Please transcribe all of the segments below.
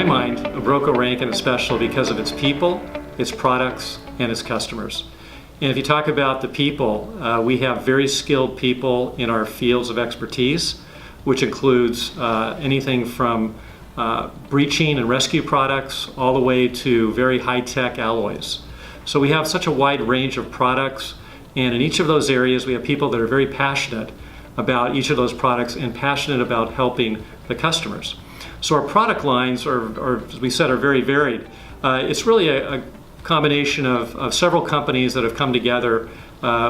mind, Broco Rankin is special because of its people, its products, and its customers. And if you talk about the people, we have very skilled people in our fields of expertise, which includes anything from breaching and rescue products all the way to very high-tech alloys. So we have such a wide range of products, and in each of those areas we have people that are very passionate about each of those products and passionate about helping the customers. So our product lines are, as we said, are very varied. It's really a combination of several companies that have come together.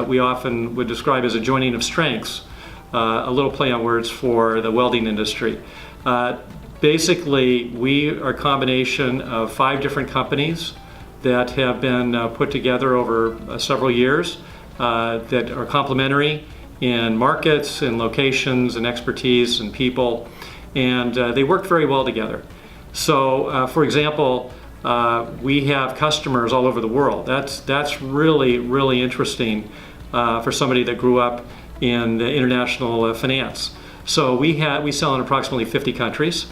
We often would describe as a joining of strengths, a little play on words for the welding industry. Basically, we are a combination of 5 different companies that have been put together over several years that are complementary in markets and locations and expertise and people, and they work very well together. So, for example, we have customers all over the world. That's really interesting for somebody that grew up in international finance. So we sell in approximately 50 countries,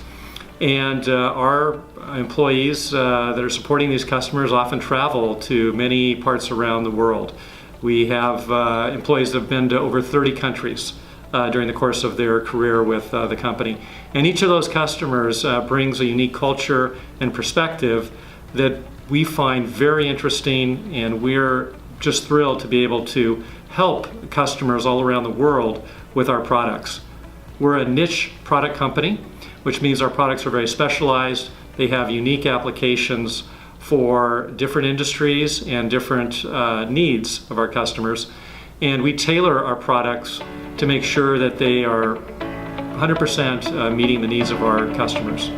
and our employees that are supporting these customers often travel to many parts around the world. We have employees that have been to over 30 countries during the course of their career with the company. And each of those customers brings a unique culture and perspective that we find very interesting, and we're just thrilled to be able to help customers all around the world with our products. We're a niche product company, which means our products are very specialized. They have unique applications for different industries and different needs of our customers. And we tailor our products to make sure that they are 100% meeting the needs of our customers.